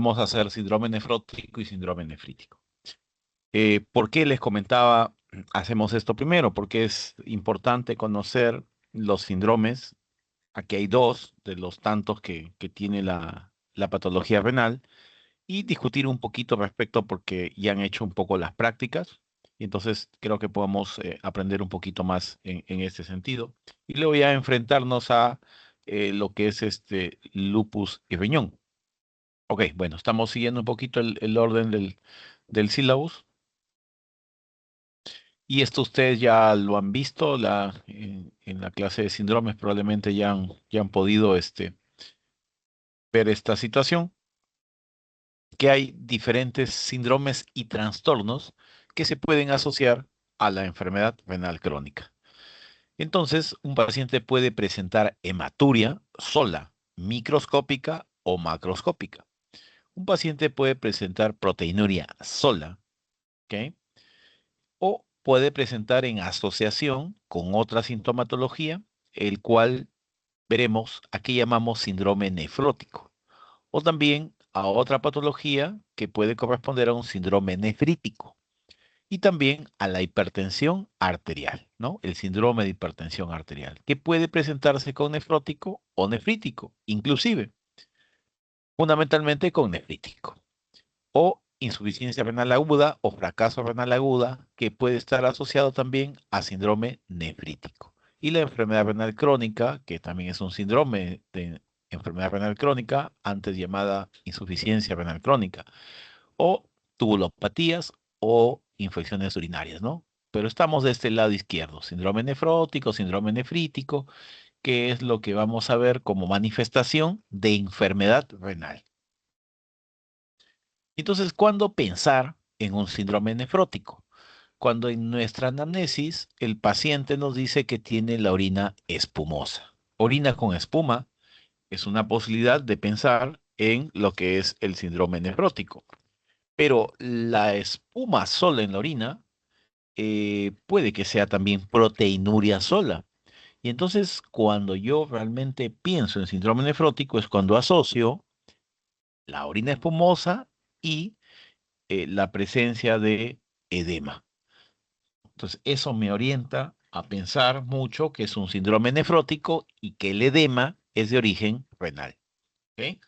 vamos a hacer síndrome nefrótico y síndrome nefrítico. ¿Por qué les comentaba, hacemos esto primero? Porque es importante conocer los síndromes. Aquí hay dos de los tantos que tiene la patología renal y discutir un poquito respecto porque ya han hecho un poco las prácticas. Y entonces creo que podemos aprender un poquito más en este sentido. Y luego ya enfrentarnos a lo que es este lupus y riñón. Ok, bueno, estamos siguiendo un poquito el orden del sílabus. Y esto ustedes ya lo han visto en la clase de síndromes, probablemente ya han podido ver esta situación, que hay diferentes síndromes y trastornos que se pueden asociar a la enfermedad renal crónica. Entonces, un paciente puede presentar hematuria sola, microscópica o macroscópica. Un paciente puede presentar proteinuria sola, ¿ok? O puede presentar en asociación con otra sintomatología, el cual veremos, aquí llamamos síndrome nefrótico, o también a otra patología que puede corresponder a un síndrome nefrítico, y también a la hipertensión arterial, ¿no? El síndrome de hipertensión arterial, que puede presentarse con nefrótico o nefrítico, inclusive, fundamentalmente con nefrítico, o insuficiencia renal aguda o fracaso renal aguda, que puede estar asociado también a síndrome nefrítico. Y la enfermedad renal crónica, que también es un síndrome de enfermedad renal crónica, antes llamada insuficiencia renal crónica, o tubulopatías o infecciones urinarias, ¿no? Pero estamos de este lado izquierdo, síndrome nefrótico, síndrome nefrítico, que es lo que vamos a ver como manifestación de enfermedad renal. Entonces, ¿cuándo pensar en un síndrome nefrótico? Cuando en nuestra anamnesis el paciente nos dice que tiene la orina espumosa. Orina con espuma es una posibilidad de pensar en lo que es el síndrome nefrótico. Pero la espuma sola en la orina puede que sea también proteinuria sola. Y entonces, cuando yo realmente pienso en síndrome nefrótico, es cuando asocio la orina espumosa y la presencia de edema. Entonces, eso me orienta a pensar mucho que es un síndrome nefrótico y que el edema es de origen renal. ¿Ok?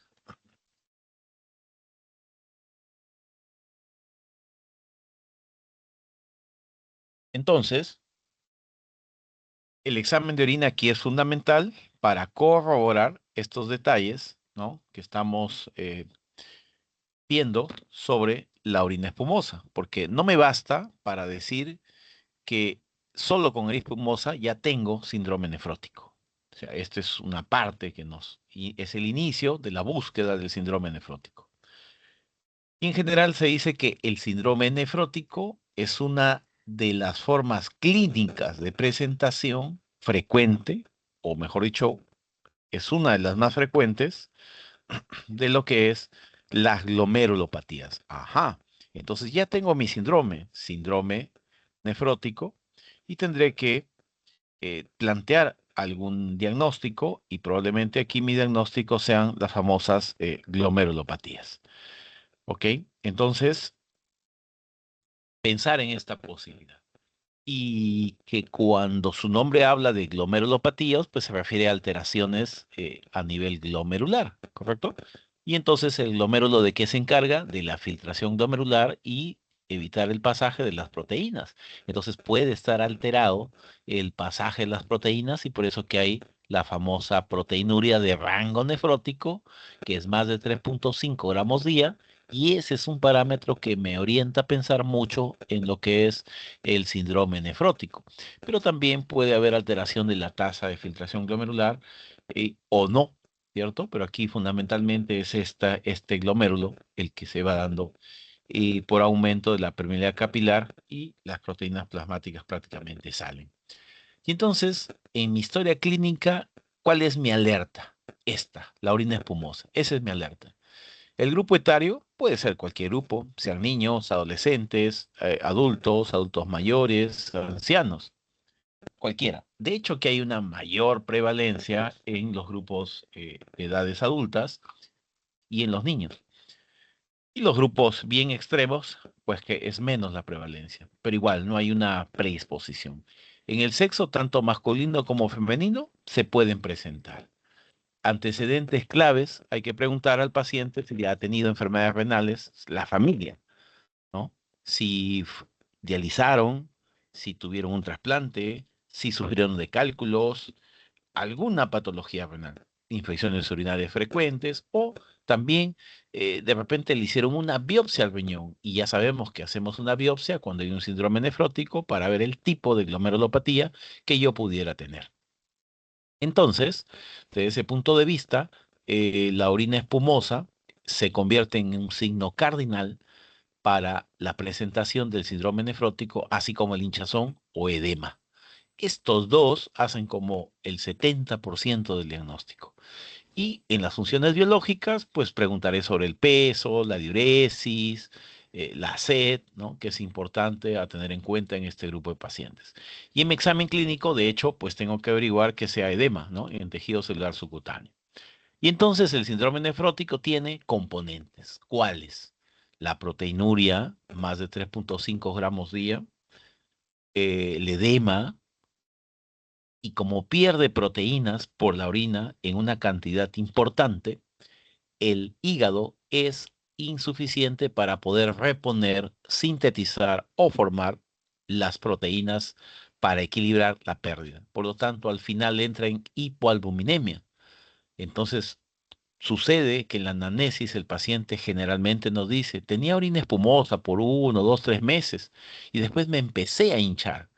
Entonces, el examen de orina aquí es fundamental para corroborar estos detalles, ¿no? Que estamos viendo sobre la orina espumosa, porque no me basta para decir que solo con orina espumosa ya tengo síndrome nefrótico. O sea, esta es una parte y es el inicio de la búsqueda del síndrome nefrótico. Y en general se dice que el síndrome nefrótico es una de las formas clínicas de presentación frecuente, o mejor dicho, es una de las más frecuentes de lo que es las glomerulopatías. Ajá. Entonces ya tengo mi síndrome nefrótico, y tendré que plantear algún diagnóstico, y probablemente aquí mi diagnóstico sean las famosas glomerulopatías. ¿Ok? Entonces, pensar en esta posibilidad. Y que cuando su nombre habla de glomerulopatías, pues se refiere a alteraciones a nivel glomerular, ¿correcto? Y entonces el glomérulo, ¿de qué se encarga? De la filtración glomerular y evitar el pasaje de las proteínas. Entonces puede estar alterado el pasaje de las proteínas, y por eso que hay la famosa proteinuria de rango nefrótico, que es más de 3,5 gramos día, y ese es un parámetro que me orienta a pensar mucho en lo que es el síndrome nefrótico. Pero también puede haber alteración de la tasa de filtración glomerular o no, ¿cierto? Pero aquí fundamentalmente es este glomérulo el que se va dando por aumento de la permeabilidad capilar, y las proteínas plasmáticas prácticamente salen. Y entonces, en mi historia clínica, ¿cuál es mi alerta? Esta, la orina espumosa. Esa es mi alerta. El grupo etario puede ser cualquier grupo, sean niños, adolescentes, adultos, adultos mayores, ancianos, cualquiera. De hecho, que hay una mayor prevalencia en los grupos de edades adultas y en los niños. Y los grupos bien extremos, pues que es menos la prevalencia, pero igual no hay una predisposición. En el sexo, tanto masculino como femenino, se pueden presentar. Antecedentes claves, hay que preguntar al paciente si ya ha tenido enfermedades renales, la familia, ¿no? Si dializaron, si tuvieron un trasplante, si sufrieron de cálculos, alguna patología renal, infecciones urinarias frecuentes o también de repente le hicieron una biopsia al riñón y ya sabemos que hacemos una biopsia cuando hay un síndrome nefrótico para ver el tipo de glomerulopatía que yo pudiera tener. Entonces, desde ese punto de vista, la orina espumosa se convierte en un signo cardinal para la presentación del síndrome nefrótico, así como el hinchazón o edema. Estos dos hacen como el 70% del diagnóstico. Y en las funciones biológicas, pues preguntaré sobre el peso, la diuresis, la sed, ¿no? Que es importante a tener en cuenta en este grupo de pacientes. Y en mi examen clínico, de hecho, pues tengo que averiguar que sea edema, ¿no? En tejido celular subcutáneo. Y entonces el síndrome nefrótico tiene componentes. ¿Cuáles? La proteinuria, más de 3,5 gramos día, el edema, y como pierde proteínas por la orina en una cantidad importante, el hígado es insuficiente para poder reponer, sintetizar o formar las proteínas para equilibrar la pérdida. Por lo tanto, al final entra en hipoalbuminemia. Entonces, sucede que en la anamnesis el paciente generalmente nos dice, tenía orina espumosa por 1, 2, 3 meses y después me empecé a hinchar.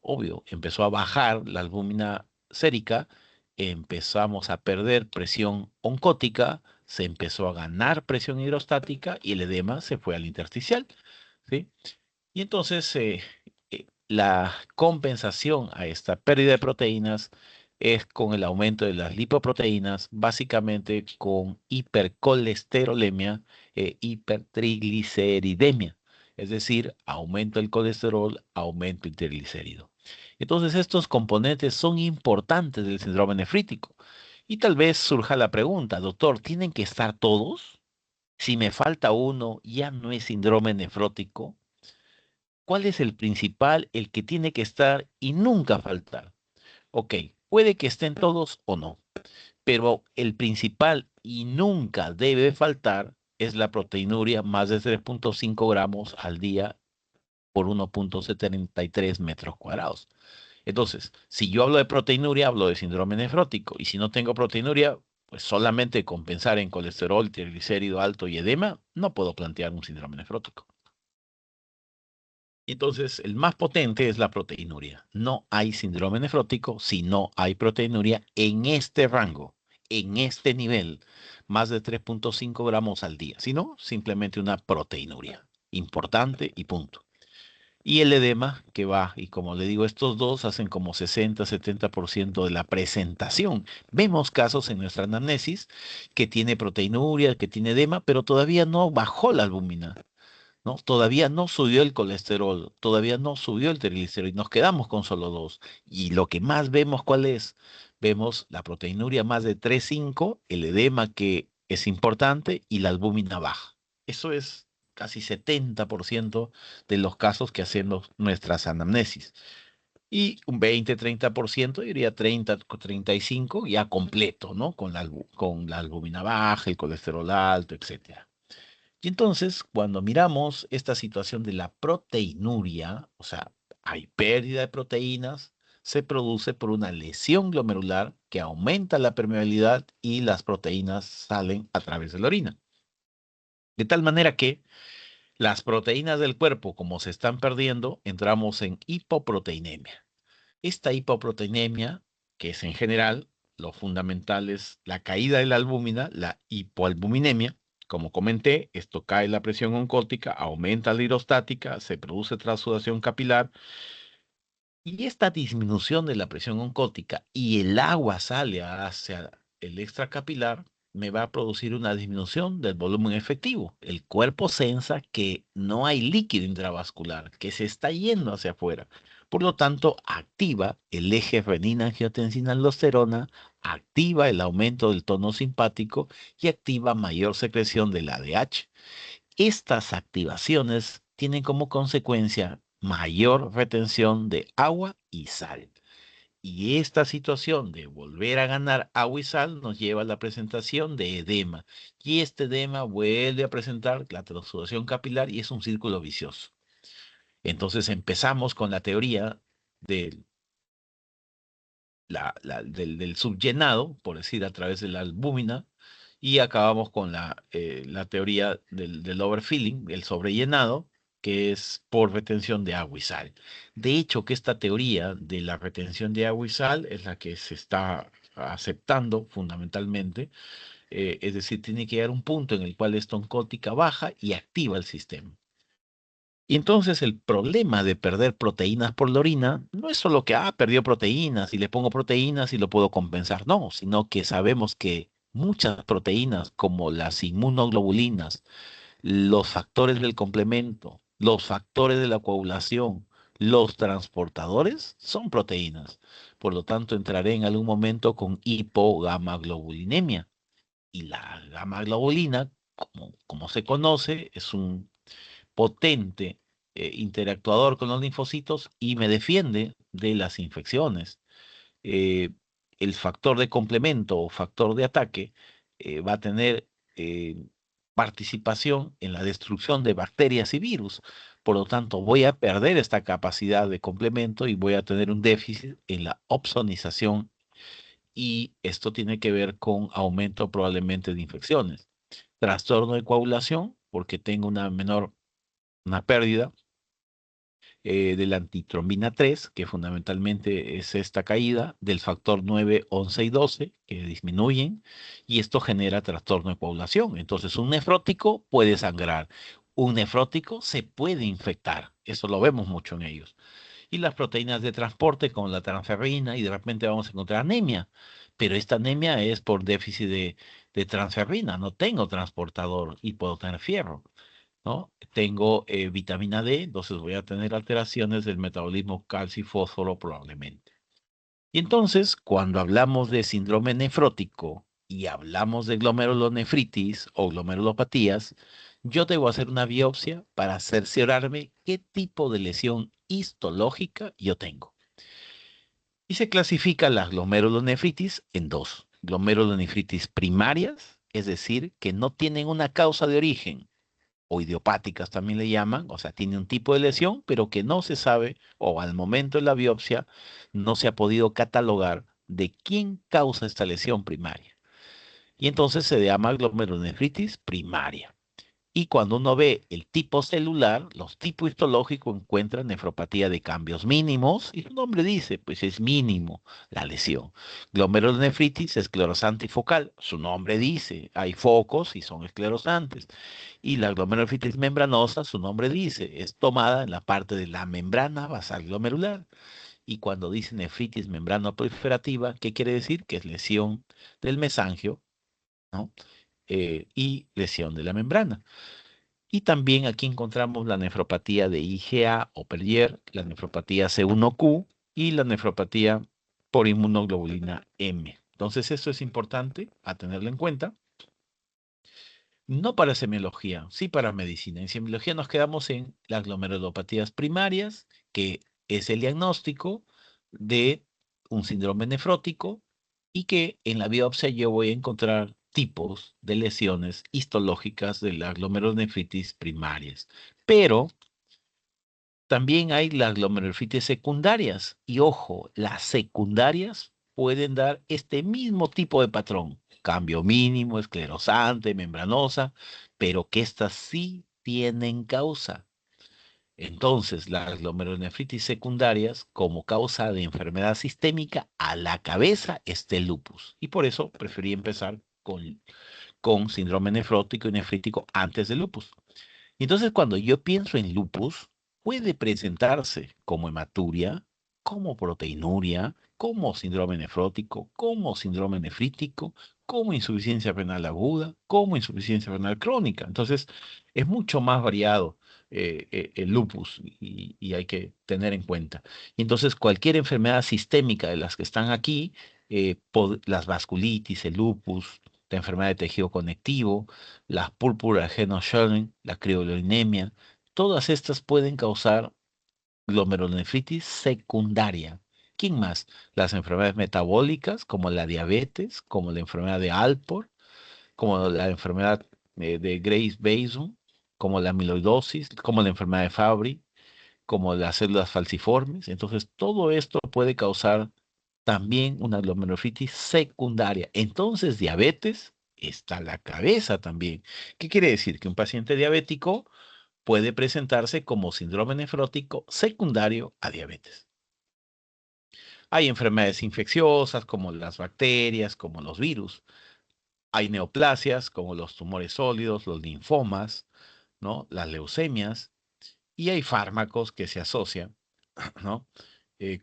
Obvio, empezó a bajar la albúmina sérica, empezamos a perder presión oncótica, se empezó a ganar presión hidrostática y el edema se fue al intersticial, ¿sí? Y entonces la compensación a esta pérdida de proteínas es con el aumento de las lipoproteínas, básicamente con hipercolesterolemia e hipertrigliceridemia, es decir, aumento del colesterol, aumento el triglicérido. Entonces estos componentes son importantes del síndrome nefrítico. Y tal vez surja la pregunta, doctor, ¿tienen que estar todos? Si me falta uno, ¿ya no es síndrome nefrótico? ¿Cuál es el principal, el que tiene que estar y nunca faltar? Ok, puede que estén todos o no, pero el principal y nunca debe faltar es la proteinuria más de 3,5 gramos al día por 1,73 metros cuadrados. Entonces, si yo hablo de proteinuria, hablo de síndrome nefrótico, y si no tengo proteinuria, pues solamente compensar en colesterol, triglicérido alto y edema, no puedo plantear un síndrome nefrótico. Entonces, el más potente es la proteinuria. No hay síndrome nefrótico si no hay proteinuria en este rango, en este nivel, más de 3,5 gramos al día. Si no, simplemente una proteinuria. Importante y punto. Y el edema que va, y como le digo, estos dos hacen como 60-70% de la presentación. Vemos casos en nuestra anamnesis que tiene proteinuria, que tiene edema, pero todavía no bajó la albúmina. ¿No? Todavía no subió el colesterol, todavía no subió el triglicérido y nos quedamos con solo dos. Y lo que más vemos, ¿cuál es? Vemos la proteinuria más de 3,5, el edema que es importante y la albúmina baja. Eso es casi 70% de los casos que hacemos nuestras anamnesis. Y un 20-30%, diría 30-35, ya completo, ¿no? Con la albúmina baja, el colesterol alto, etcétera. Y entonces, cuando miramos esta situación de la proteinuria, o sea, hay pérdida de proteínas, se produce por una lesión glomerular que aumenta la permeabilidad y las proteínas salen a través de la orina. De tal manera que las proteínas del cuerpo, como se están perdiendo, entramos en hipoproteinemia. Esta hipoproteinemia, que es en general, lo fundamental es la caída de la albúmina, la hipoalbuminemia. Como comenté, esto cae la presión oncótica, aumenta la hidrostática, se produce transsudación capilar y esta disminución de la presión oncótica y el agua sale hacia el extracapilar me va a producir una disminución del volumen efectivo. El cuerpo sensa que no hay líquido intravascular, que se está yendo hacia afuera. Por lo tanto, activa el eje renina-angiotensina-aldosterona, activa el aumento del tono simpático y activa mayor secreción del ADH. Estas activaciones tienen como consecuencia mayor retención de agua y sal. Y esta situación de volver a ganar agua y sal nos lleva a la presentación de edema. Y este edema vuelve a presentar la transudación capilar y es un círculo vicioso. Entonces empezamos con la teoría del, del subllenado, por decir, a través de la albúmina, y acabamos con la teoría del overfilling, el sobrellenado, que es por retención de agua y sal. De hecho, que esta teoría de la retención de agua y sal es la que se está aceptando fundamentalmente, es decir, tiene que llegar un punto en el cual esta oncótica baja y activa el sistema. Y entonces el problema de perder proteínas por la orina no es solo que, perdió proteínas y le pongo proteínas y lo puedo compensar, no, sino que sabemos que muchas proteínas como las inmunoglobulinas, los factores del complemento, los factores de la coagulación, los transportadores son proteínas. Por lo tanto, entraré en algún momento con hipogamaglobulinemia. Y la gamma globulina, como se conoce, es un potente interactuador con los linfocitos y me defiende de las infecciones. Eh, el factor de complemento o factor de ataque va a tener participación en la destrucción de bacterias y virus. Por lo tanto, voy a perder esta capacidad de complemento y voy a tener un déficit en la opsonización y esto tiene que ver con aumento probablemente de infecciones. Trastorno de coagulación, porque tengo una pérdida de la antitrombina 3, que fundamentalmente es esta caída del factor 9, 11 y 12, que disminuyen, y esto genera trastorno de coagulación. Entonces, un nefrótico puede sangrar, un nefrótico se puede infectar, eso lo vemos mucho en ellos. Y las proteínas de transporte, como la transferrina, y de repente vamos a encontrar anemia, pero esta anemia es por déficit de transferrina, no tengo transportador y puedo tener fierro. ¿No? Tengo vitamina D, entonces voy a tener alteraciones del metabolismo calcio y fósforo probablemente. Y entonces, cuando hablamos de síndrome nefrótico y hablamos de glomerulonefritis o glomerulopatías, yo debo hacer una biopsia para cerciorarme qué tipo de lesión histológica yo tengo. Y se clasifica la glomerulonefritis en dos: glomerulonefritis primarias, es decir, que no tienen una causa de origen, o idiopáticas también le llaman, o sea, tiene un tipo de lesión, pero que no se sabe, o al momento de la biopsia, no se ha podido catalogar de quién causa esta lesión primaria. Y entonces se llama glomerulonefritis primaria. Y cuando uno ve el tipo celular, los tipos histológicos encuentran nefropatía de cambios mínimos, y su nombre dice, pues es mínimo la lesión. Glomerulonefritis esclerosante y focal, su nombre dice, hay focos y son esclerosantes. Y la glomerulonefritis membranosa, su nombre dice, es tomada en la parte de la membrana basal glomerular. Y cuando dice nefritis membrano proliferativa, ¿qué quiere decir? Que es lesión del mesangio, ¿no? Y lesión de la membrana. Y también aquí encontramos la nefropatía de IgA o Perrier, la nefropatía C1q y la nefropatía por inmunoglobulina M. Entonces, esto es importante a tenerlo en cuenta. No para semiología, sí para medicina. En semiología nos quedamos en las glomerulopatías primarias, que es el diagnóstico de un síndrome nefrótico y que en la biopsia yo voy a encontrar tipos de lesiones histológicas de la glomerulonefritis primarias. Pero también hay las glomerulonefritis secundarias y ojo, las secundarias pueden dar este mismo tipo de patrón: cambio mínimo, esclerosante, membranosa, pero que estas sí tienen causa. Entonces, las glomerulonefritis secundarias, como causa de enfermedad sistémica, a la cabeza está el lupus. Y por eso preferí empezar con síndrome nefrótico y nefrítico antes del lupus. Entonces, cuando yo pienso en lupus, puede presentarse como hematuria, como proteinuria, como síndrome nefrótico, como síndrome nefrítico, como insuficiencia renal aguda, como insuficiencia renal crónica. Entonces, es mucho más variado el lupus y hay que tener en cuenta. Y entonces, cualquier enfermedad sistémica de las que están aquí, las vasculitis, el lupus, la enfermedad de tejido conectivo, las púrpuras Heno-Schönlein, la crioglobulinemia, todas estas pueden causar glomerulonefritis secundaria. ¿Quién más? Las enfermedades metabólicas, como la diabetes, como la enfermedad de Alport, como la enfermedad de Graves-Bason, como la amiloidosis, como la enfermedad de Fabry, como las células falciformes. Entonces, todo esto puede causar también una glomerulonefritis secundaria. Entonces, diabetes está la cabeza también. ¿Qué quiere decir? Que un paciente diabético puede presentarse como síndrome nefrótico secundario a diabetes. Hay enfermedades infecciosas como las bacterias, como los virus. Hay neoplasias como los tumores sólidos, los linfomas, ¿no? Las leucemias. Y hay fármacos que se asocian, ¿no?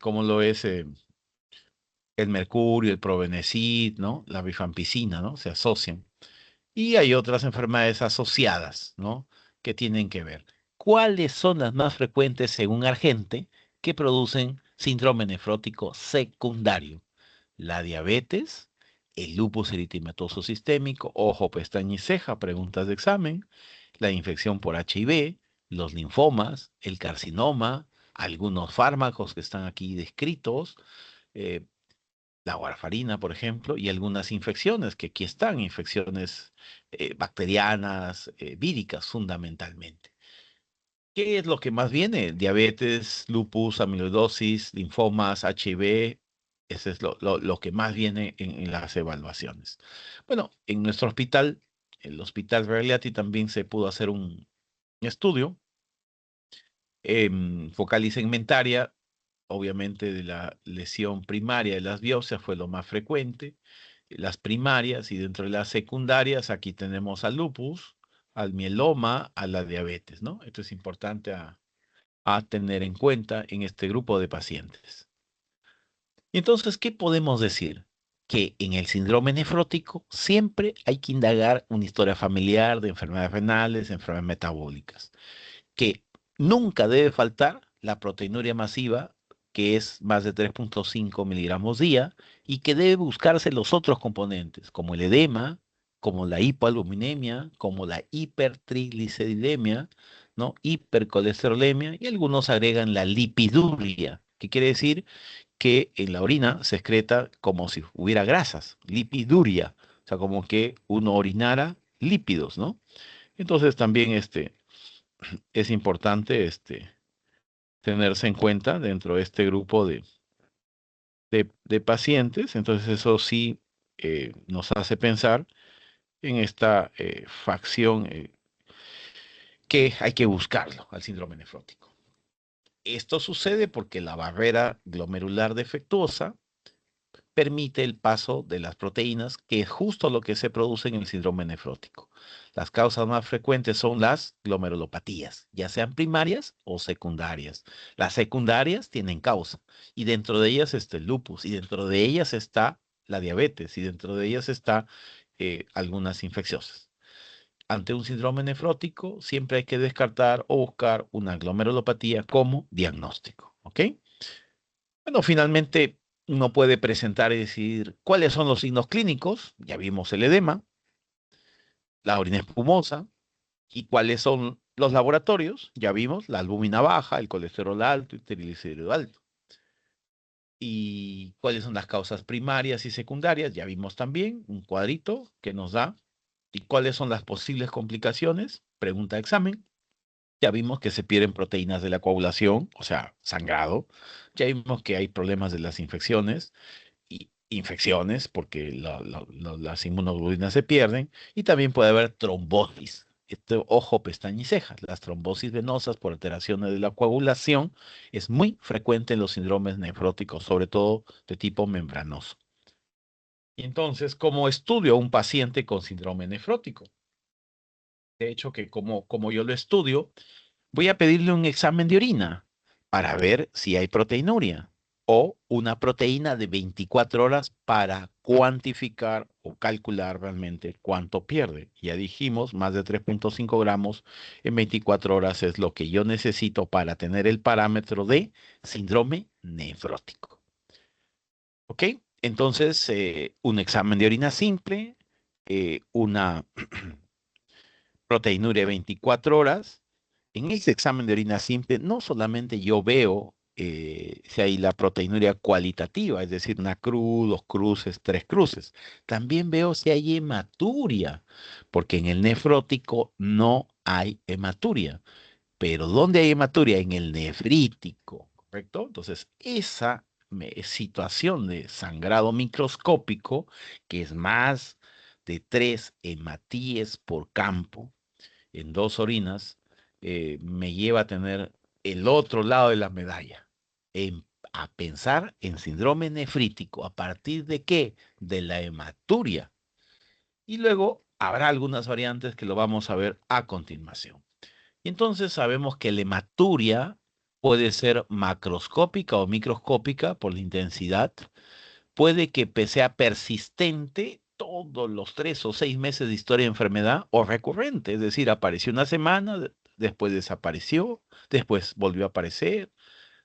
Como lo es el mercurio, el probenecid, ¿no? La rifampicina, ¿no? Se asocian. Y hay otras enfermedades asociadas, ¿no? Que tienen que ver. ¿Cuáles son las más frecuentes según Argente que producen síndrome nefrótico secundario? La diabetes, el lupus eritematoso sistémico, ojo, pestaña y ceja, preguntas de examen, la infección por HIV, los linfomas, el carcinoma, algunos fármacos que están aquí descritos, eh, la warfarina, por ejemplo, y algunas infecciones, que aquí están, infecciones bacterianas, víricas fundamentalmente. ¿Qué es lo que más viene? Diabetes, lupus, amiloidosis, linfomas, HIV. Ese es lo que más viene en las evaluaciones. Bueno, en nuestro hospital, el Hospital Realiati, también se pudo hacer un estudio focal y segmentaria, obviamente de la lesión primaria de las biopsias fue lo más frecuente, las primarias y dentro de las secundarias aquí tenemos al lupus, al mieloma, a la diabetes, ¿no? Esto es importante a tener en cuenta en este grupo de pacientes. Y entonces, ¿qué podemos decir? Que en el síndrome nefrótico siempre hay que indagar una historia familiar de enfermedades renales, enfermedades metabólicas, que nunca debe faltar la proteinuria masiva, que es más de 3,5 miligramos día, y que debe buscarse los otros componentes, como el edema, como la hipoalbuminemia, como la hipertrigliceridemia, ¿no? Hipercolesterolemia, y algunos agregan la lipiduria, que quiere decir que en la orina se excreta como si hubiera grasas, lipiduria, o sea, como que uno orinara lípidos, ¿no? Entonces también es importante tenerse en cuenta dentro de este grupo de pacientes. Entonces eso sí nos hace pensar en esta facción que hay que buscarlo al síndrome nefrótico. Esto sucede porque la barrera glomerular defectuosa permite el paso de las proteínas, que es justo lo que se produce en el síndrome nefrótico. Las causas más frecuentes son las glomerulopatías, ya sean primarias o secundarias. Las secundarias tienen causa, y dentro de ellas está el lupus, y dentro de ellas está la diabetes, y dentro de ellas está algunas infecciosas. Ante un síndrome nefrótico, siempre hay que descartar o buscar una glomerulopatía como diagnóstico, ¿ok? Bueno, finalmente uno puede presentar y decir cuáles son los signos clínicos. Ya vimos el edema, la orina espumosa, y cuáles son los laboratorios. Ya vimos la albúmina baja, el colesterol alto y triglicérido alto. Y cuáles son las causas primarias y secundarias. Ya vimos también un cuadrito que nos da. ¿Y cuáles son las posibles complicaciones? Pregunta de examen. Ya vimos que se pierden proteínas de la coagulación, o sea, sangrado. Ya vimos que hay problemas de las infecciones y infecciones, porque las inmunoglobulinas se pierden, y también puede haber trombosis. Ojo, pestaña y cejas. Las trombosis venosas por alteraciones de la coagulación es muy frecuente en los síndromes nefróticos, sobre todo de tipo membranoso. Y entonces, ¿cómo estudio a un paciente con síndrome nefrótico? De hecho, que como yo lo estudio, voy a pedirle un examen de orina para ver si hay proteinuria o una proteína de 24 horas para cuantificar o calcular realmente cuánto pierde. Ya dijimos, más de 3,5 gramos en 24 horas es lo que yo necesito para tener el parámetro de síndrome nefrótico. ¿Ok? Entonces, un examen de orina simple, una proteinuria de 24 horas. En ese examen de orina simple, no solamente yo veo si hay la proteinuria cualitativa, es decir, una cruz, dos cruces, tres cruces. También veo si hay hematuria, porque en el nefrótico no hay hematuria. Pero ¿dónde hay hematuria? En el nefrítico, ¿correcto? Entonces, esa situación de sangrado microscópico, que es más de 3 hematíes por campo en 2 orinas, me lleva a tener el otro lado de la medalla, a pensar en síndrome nefrítico. ¿A partir de qué? De la hematuria. Y luego habrá algunas variantes que lo vamos a ver a continuación. Y entonces sabemos que la hematuria puede ser macroscópica o microscópica por la intensidad. Puede que sea persistente todos los 3 o 6 meses de historia de enfermedad o recurrente, es decir, apareció una semana, después desapareció, después volvió a aparecer,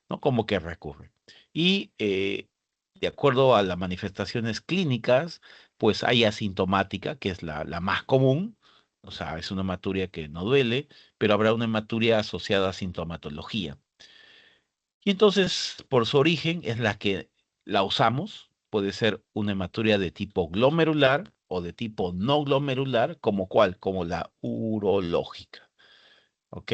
¿no? Como que recurre. Y de acuerdo a las manifestaciones clínicas, pues hay asintomática, que es la más común, o sea, es una hematuria que no duele, pero habrá una hematuria asociada a sintomatología. Y entonces, por su origen, es la que la usamos. Puede ser una hematuria de tipo glomerular o de tipo no glomerular, como cuál, como la urológica. ¿Ok?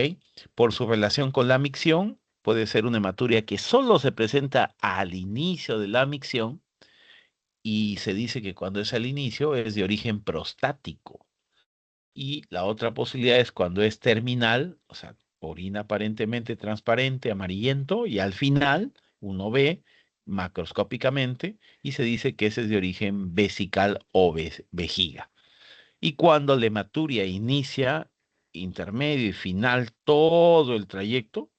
Por su relación con la micción, puede ser una hematuria que solo se presenta al inicio de la micción y se dice que cuando es al inicio es de origen prostático. Y la otra posibilidad es cuando es terminal, o sea, orina aparentemente transparente, amarillento, y al final uno ve macroscópicamente y se dice que ese es de origen vesical o vejiga. Y cuando la hematuria inicia, intermedio y final, todo el trayecto,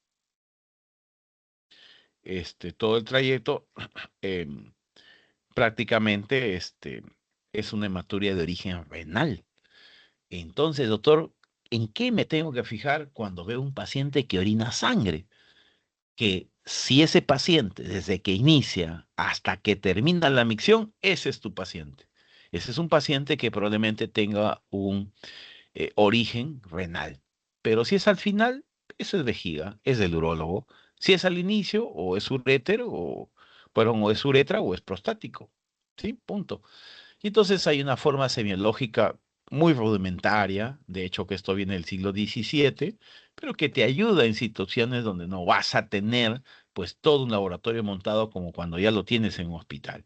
em, prácticamente es una hematuria de origen renal. Entonces, doctor, ¿en qué me tengo que fijar cuando veo un paciente que orina sangre? Que si ese paciente, desde que inicia hasta que termina la micción, ese es tu paciente. Ese es un paciente que probablemente tenga un origen renal. Pero si es al final, eso es vejiga, es del urólogo. Si es al inicio, o es urétero, perdón, o es uretra o es prostático. ¿Sí? Punto. Y entonces hay una forma semiológica muy rudimentaria, de hecho que esto viene del siglo XVII, pero que te ayuda en situaciones donde no vas a tener pues todo un laboratorio montado como cuando ya lo tienes en un hospital.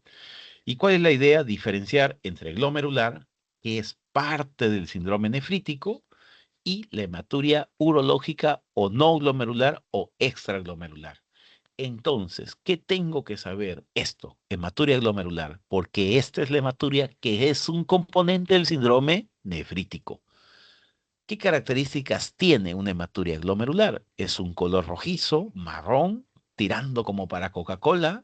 ¿Y cuál es la idea? Diferenciar entre glomerular, que es parte del síndrome nefrítico, y la hematuria urológica o no glomerular o extraglomerular. Entonces, ¿qué tengo que saber? Esto, hematuria glomerular, porque esta es la hematuria que es un componente del síndrome nefrítico. ¿Qué características tiene una hematuria glomerular? Es un color rojizo, marrón, tirando como para Coca-Cola.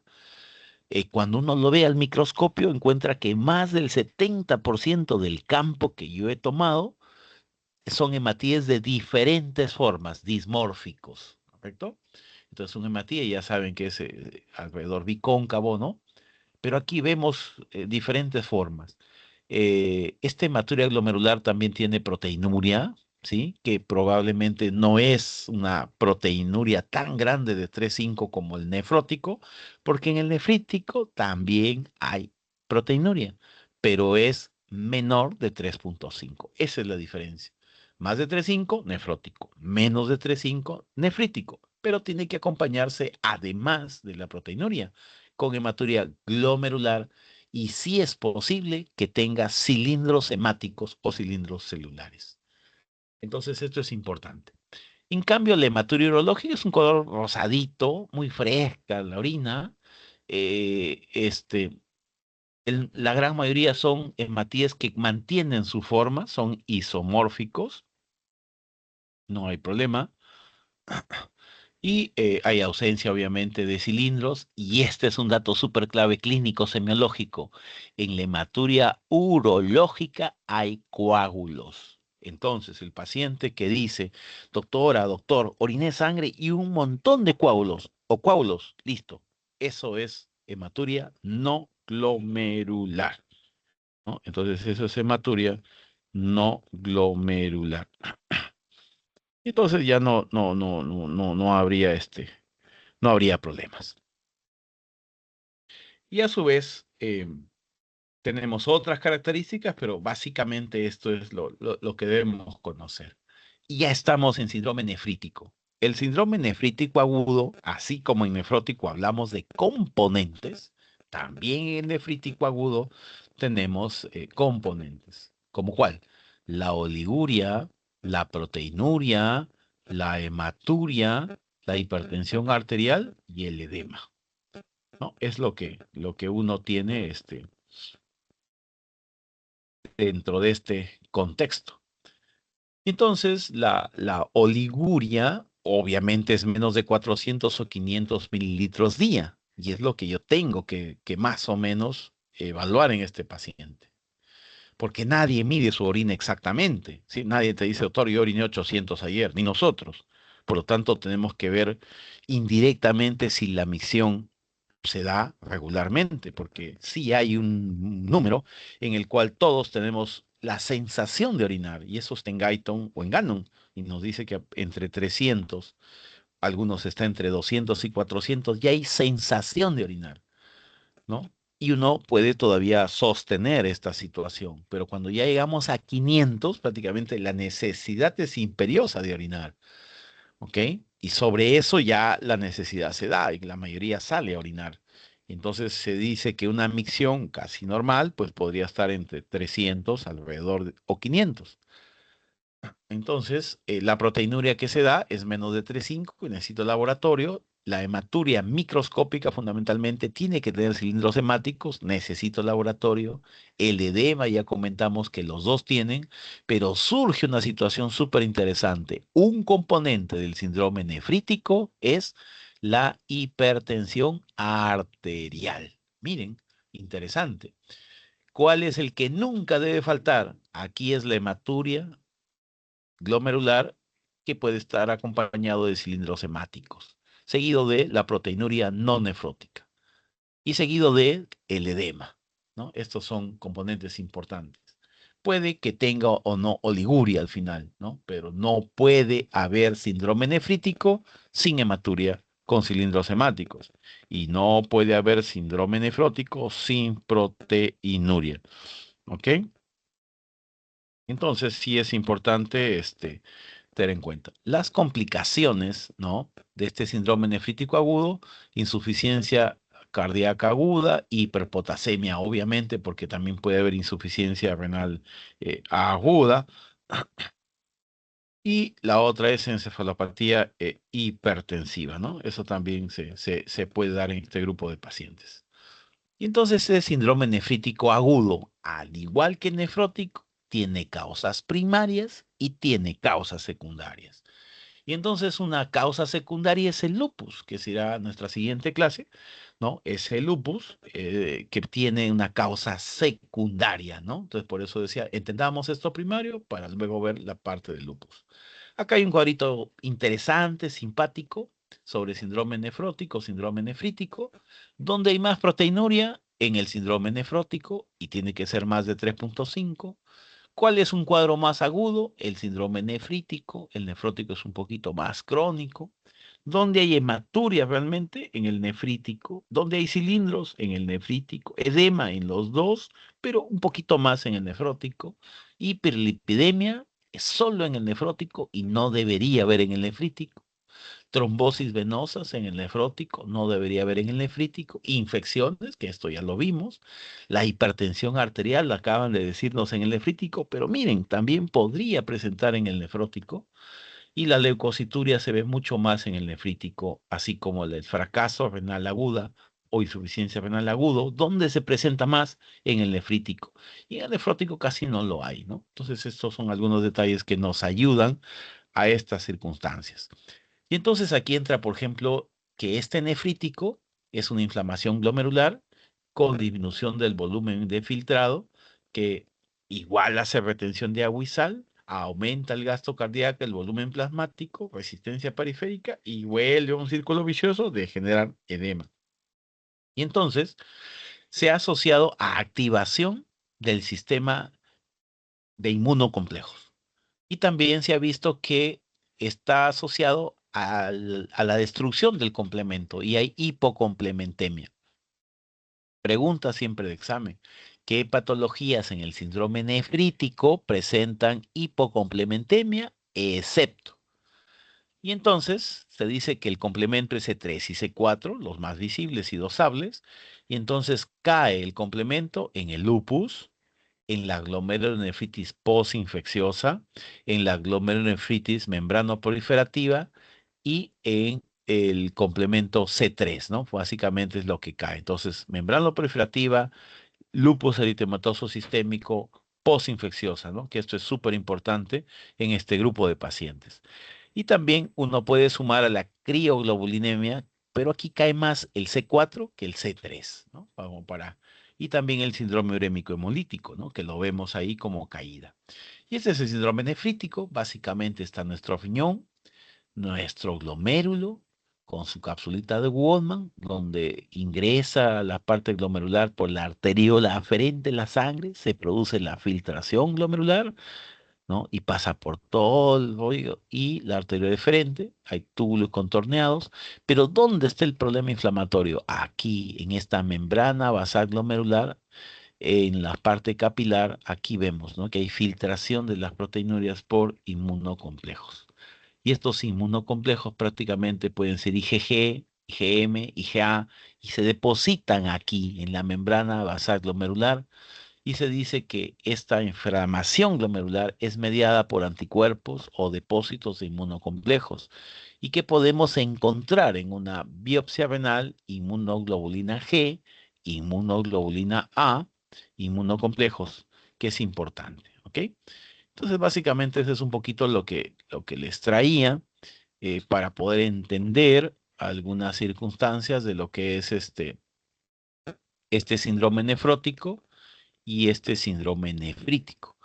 Cuando uno lo ve al microscopio, encuentra que más del 70% del campo que yo he tomado son hematíes de diferentes formas, dismórficos, ¿correcto? Entonces, un hematía ya saben que es alrededor bicóncavo, ¿no? Pero aquí vemos diferentes formas. Esta hematuria glomerular también tiene proteinuria, ¿sí? Que probablemente no es una proteinuria tan grande de 3,5 como el nefrótico, porque en el nefrítico también hay proteinuria, pero es menor de 3,5. Esa es la diferencia. Más de 3,5, nefrótico. Menos de 3,5, nefrítico. Pero tiene que acompañarse, además de la proteinuria, con hematuria glomerular y si es posible que tenga cilindros hemáticos o cilindros celulares. Entonces, esto es importante. En cambio, la hematuria urológica es un color rosadito, muy fresca la orina. eh, este, la gran mayoría son hematíes que mantienen su forma, son isomórficos, no hay problema. Y hay ausencia, obviamente, de cilindros, y este es un dato súper clave clínico semiológico. En la hematuria urológica hay coágulos. Entonces, el paciente que dice, doctora, doctor, oriné sangre y un montón de coágulos, o coágulos, listo. Eso es hematuria no glomerular. ¿no? Entonces eso es hematuria no glomerular. Entonces ya no habría no habría problemas. Y a su vez, tenemos otras características, pero básicamente esto es lo que debemos conocer. Y ya estamos en síndrome nefrítico. El síndrome nefrítico agudo, así como en nefrótico hablamos de componentes, también en el nefrítico agudo tenemos componentes. ¿Como cuál? La oliguria, la proteinuria, la hematuria, la hipertensión arterial y el edema, ¿no? Es lo que uno tiene dentro de este contexto. Entonces, la oliguria obviamente es menos de 400 o 500 mililitros día, y es lo que yo tengo que más o menos evaluar en este paciente. Porque nadie mide su orina exactamente, ¿sí? Nadie te dice, doctor, yo oriné 800 ayer, ni nosotros. Por lo tanto, tenemos que ver indirectamente si la micción se da regularmente, porque sí hay un número en el cual todos tenemos la sensación de orinar, y eso está en Guyton o en Gannon, y nos dice que entre 300, algunos está entre 200 y 400, ya hay sensación de orinar, ¿no? Y uno puede todavía sostener esta situación, pero cuando ya llegamos a 500, prácticamente la necesidad es imperiosa de orinar. ¿Ok? Y sobre eso ya la necesidad se da y la mayoría sale a orinar. Entonces se dice que una micción casi normal, pues podría estar entre 300 alrededor o 500. Entonces, la proteinuria que se da es menos de 3,5 y necesito laboratorio. La hematuria microscópica fundamentalmente tiene que tener cilindros hemáticos, necesito laboratorio. El edema ya comentamos que los dos tienen, pero surge una situación súper interesante. Un componente del síndrome nefrítico es la hipertensión arterial. Miren, interesante. ¿Cuál es el que nunca debe faltar? Aquí es la hematuria glomerular que puede estar acompañado de cilindros hemáticos, seguido de la proteinuria no nefrótica y seguido de el edema, ¿no? Estos son componentes importantes. Puede que tenga o no oliguria al final, ¿no? Pero no puede haber síndrome nefrítico sin hematuria con cilindros hemáticos. Y no puede haber síndrome nefrótico sin proteinuria, ¿ok? Entonces sí es importante tener en cuenta. Las complicaciones, ¿no? De este síndrome nefrítico agudo, insuficiencia cardíaca aguda, hiperpotasemia, obviamente, porque también puede haber insuficiencia renal aguda. Y la otra es encefalopatía hipertensiva, ¿no? Eso también se puede dar en este grupo de pacientes. Y entonces ese síndrome nefrítico agudo, al igual que nefrótico, tiene causas primarias y tiene causas secundarias. Y entonces una causa secundaria es el lupus, que será nuestra siguiente clase, ¿no? Es el lupus que tiene una causa secundaria, ¿no? Entonces por eso decía, entendamos esto primario para luego ver la parte del lupus. Acá hay un cuadrito interesante, simpático, sobre síndrome nefrótico, síndrome nefrítico, donde hay más proteinuria en el síndrome nefrótico y tiene que ser más de 3,5. ¿Cuál es un cuadro más agudo? El síndrome nefrítico. El nefrótico es un poquito más crónico. ¿Dónde hay hematuria realmente? En el nefrítico. ¿Dónde hay cilindros? En el nefrítico. Edema en los dos, pero un poquito más en el nefrótico. Hiperlipidemia es solo en el nefrótico y no debería haber en el nefrítico. Trombosis venosas en el nefrótico, no debería haber en el nefrítico. Infecciones, que esto ya lo vimos. La hipertensión arterial, la acaban de decirnos en el nefrítico, pero miren, también podría presentar en el nefrótico. Y la leucocituria se ve mucho más en el nefrítico, así como el fracaso renal aguda o insuficiencia renal agudo, donde se presenta más en el nefrítico. Y en el nefrótico casi no lo hay, ¿no? Entonces, estos son algunos detalles que nos ayudan a estas circunstancias. Y entonces aquí entra, por ejemplo, que este nefrítico es una inflamación glomerular con disminución del volumen de filtrado, que igual hace retención de agua y sal, aumenta el gasto cardíaco, el volumen plasmático, resistencia periférica y vuelve a un círculo vicioso de generar edema. Y entonces se ha asociado a activación del sistema de inmunocomplejos. Y también se ha visto que está asociado a la destrucción del complemento y hay hipocomplementemia. Pregunta siempre de examen. ¿Qué patologías en el síndrome nefrítico presentan hipocomplementemia, excepto? Y entonces se dice que el complemento es C3 y C4, los más visibles y dosables, y entonces cae el complemento en el lupus, en la glomerulonefritis postinfecciosa, en la glomerulonefritis membranoproliferativa y en el complemento C3, ¿no? Básicamente es lo que cae. Entonces, membranoproliferativa, lupus eritematoso sistémico, postinfecciosa, ¿no? Que esto es súper importante en este grupo de pacientes. Y también uno puede sumar a la crioglobulinemia, pero aquí cae más el C4 que el C3, ¿no? Y también el síndrome urémico hemolítico, ¿no? Que lo vemos ahí como caída. Y este es el síndrome nefrítico. Básicamente está nuestro riñón, nuestro glomérulo, con su capsulita de Waldman, donde ingresa la parte glomerular por la arteriola aferente, la sangre, se produce la filtración glomerular, ¿no? Y pasa por todo el rollo y la arteria deferente, hay túbulos contorneados, pero ¿dónde está el problema inflamatorio? Aquí, en esta membrana basal glomerular, en la parte capilar, aquí vemos, ¿no? Que hay filtración de las proteinurias por inmunocomplejos. Y estos inmunocomplejos prácticamente pueden ser IgG, IgM, IgA, y se depositan aquí en la membrana basal glomerular y se dice que esta inflamación glomerular es mediada por anticuerpos o depósitos de inmunocomplejos y que podemos encontrar en una biopsia renal inmunoglobulina G, inmunoglobulina A, inmunocomplejos, que es importante, ¿ok? Entonces, básicamente, eso es un poquito lo que les traía para poder entender algunas circunstancias de lo que es este síndrome nefrótico y este síndrome nefrítico.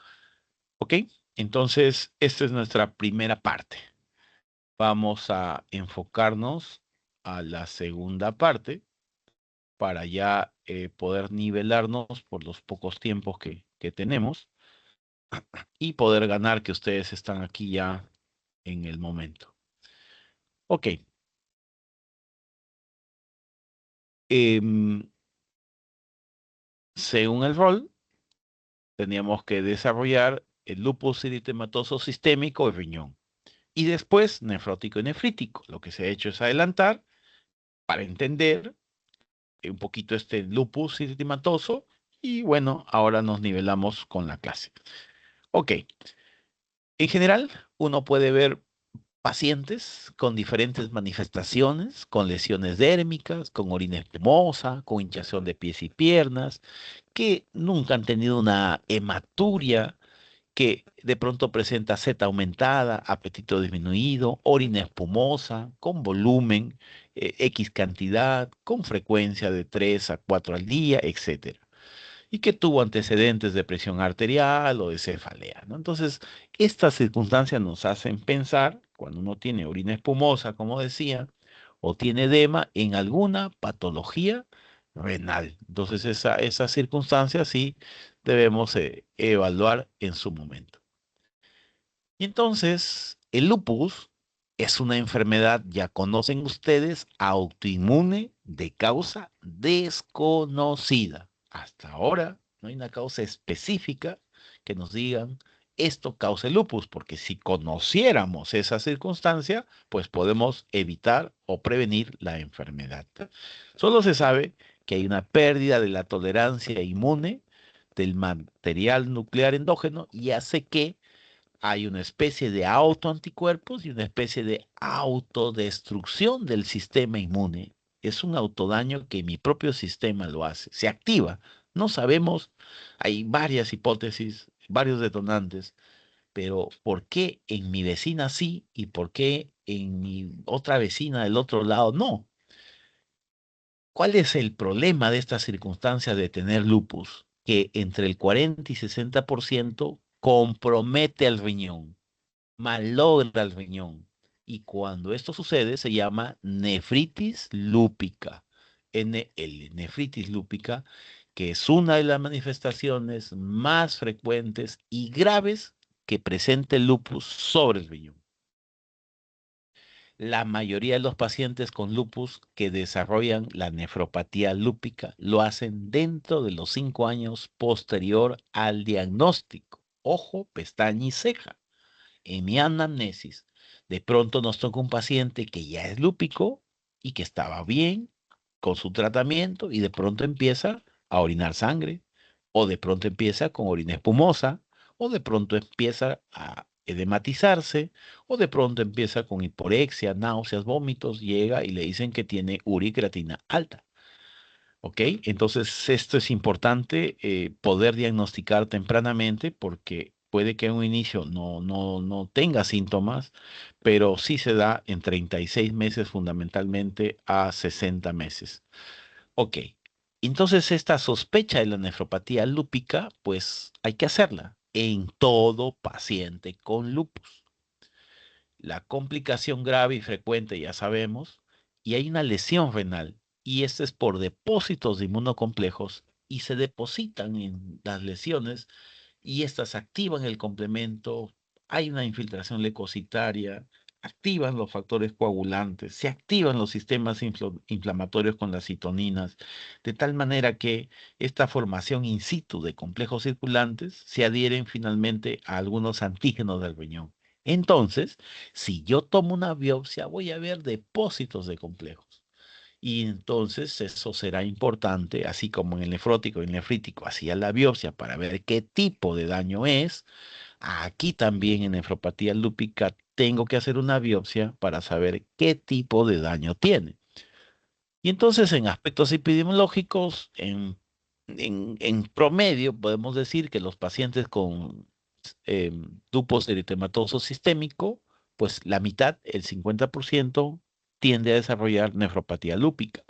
¿Ok? Entonces, esta es nuestra primera parte. Vamos a enfocarnos a la segunda parte para ya poder nivelarnos por los pocos tiempos que tenemos y poder ganar que ustedes están aquí ya en el momento. Ok. Em, según el rol, teníamos que desarrollar el lupus eritematoso sistémico de riñón. Y después nefrótico y nefrítico. Lo que se ha hecho es adelantar para entender un poquito este lupus eritematoso y bueno, ahora nos nivelamos con la clase. Ok, en general uno puede ver pacientes con diferentes manifestaciones, con lesiones dérmicas, con orina espumosa, con hinchazón de pies y piernas, que nunca han tenido una hematuria, que de pronto presenta seta aumentada, apetito disminuido, orina espumosa, con volumen, X cantidad, con frecuencia de 3 a 4 al día, etcétera. Y que tuvo antecedentes de presión arterial o de cefalea, ¿no? Entonces, estas circunstancias nos hacen pensar, cuando uno tiene orina espumosa, como decía, o tiene edema, en alguna patología renal. Entonces, esa circunstancia sí debemos evaluar en su momento. Y entonces, el lupus es una enfermedad, ya conocen ustedes, autoinmune de causa desconocida. Hasta ahora no hay una causa específica que nos digan esto causa el lupus, porque si conociéramos esa circunstancia, pues podemos evitar o prevenir la enfermedad. Solo se sabe que hay una pérdida de la tolerancia inmune del material nuclear endógeno y hace que hay una especie de autoanticuerpos y una especie de autodestrucción del sistema inmune. Es un autodaño que mi propio sistema lo hace. Se activa. No sabemos, hay varias hipótesis, varios detonantes, pero ¿por qué en mi vecina sí y por qué en mi otra vecina del otro lado no? ¿Cuál es el problema de esta circunstancia de tener lupus? Que entre el 40 y 60% compromete al riñón, malogra el riñón. Y cuando esto sucede se llama nefritis lúpica, NL, nefritis lúpica, que es una de las manifestaciones más frecuentes y graves que presenta el lupus sobre el riñón. La mayoría de los pacientes con lupus que desarrollan la nefropatía lúpica lo hacen dentro de los 5 años posterior al diagnóstico. Ojo, pestaña y ceja. En mi anamnesis, de pronto nos toca un paciente que ya es lúpico y que estaba bien con su tratamiento y de pronto empieza a orinar sangre, o de pronto empieza con orina espumosa, o de pronto empieza a edematizarse, o de pronto empieza con hiporexia, náuseas, vómitos, llega y le dicen que tiene uricreatina alta. ¿Ok? Entonces, esto es importante poder diagnosticar tempranamente porque puede que en un inicio no tenga síntomas, pero sí se da en 36 meses fundamentalmente a 60 meses. Ok. Entonces, esta sospecha de la nefropatía lúpica, pues hay que hacerla en todo paciente con lupus. La complicación grave y frecuente, ya sabemos, y hay una lesión renal, y esta es por depósitos de inmunocomplejos, y se depositan en las lesiones, y estas activan el complemento, hay una infiltración leucocitaria, activan los factores coagulantes, se activan los sistemas inflamatorios con las citoninas, de tal manera que esta formación in situ de complejos circulantes se adhieren finalmente a algunos antígenos del riñón. Entonces, si yo tomo una biopsia, voy a ver depósitos de complejos. Y entonces eso será importante, así como en el nefrótico y el nefrítico hacía la biopsia para ver qué tipo de daño es. Aquí también en nefropatía lúpica tengo que hacer una biopsia para saber qué tipo de daño tiene. Y entonces en aspectos epidemiológicos, en promedio, podemos decir que los pacientes con lupus eritematoso sistémico, pues la mitad, el 50%, tiende a desarrollar nefropatía lúpica.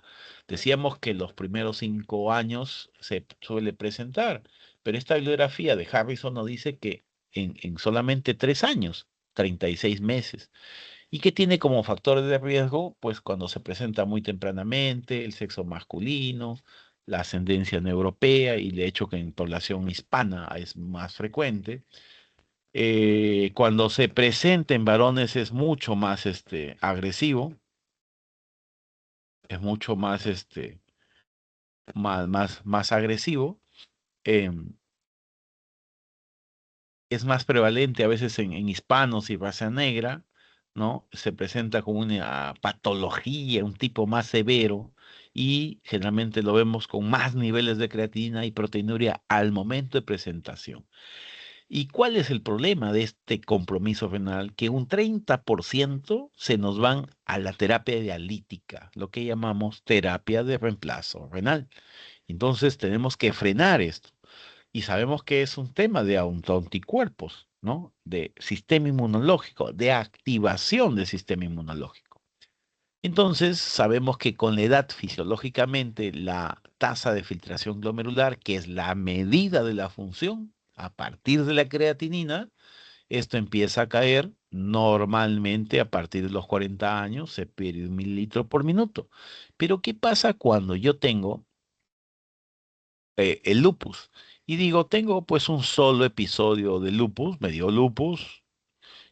Decíamos que los primeros 5 años se suele presentar, pero esta bibliografía de Harrison nos dice que en solamente 3 años, 36 meses, y que tiene como factores de riesgo, pues cuando se presenta muy tempranamente, el sexo masculino, la ascendencia europea y de hecho que en población hispana es más frecuente. Cuando se presenta en varones es mucho más agresivo, es mucho más, más agresivo. em, es más prevalente a veces en hispanos y raza negra, ¿no? Se presenta como una patología, un tipo más severo, y generalmente lo vemos con más niveles de creatinina y proteinuria al momento de presentación. ¿Y cuál es el problema de este compromiso renal? Que un 30% se nos van a la terapia dialítica, lo que llamamos terapia de reemplazo renal. Entonces tenemos que frenar esto. Y sabemos que es un tema de autoanticuerpos, ¿no? De sistema inmunológico, de activación del sistema inmunológico. Entonces, sabemos que con la edad, fisiológicamente, la tasa de filtración glomerular, que es la medida de la función, a partir de la creatinina, esto empieza a caer normalmente a partir de los 40 años, se pierde 1 mililitro por minuto. Pero, ¿qué pasa cuando yo tengo el lupus? Y digo, tengo pues un solo episodio de lupus, me dio lupus,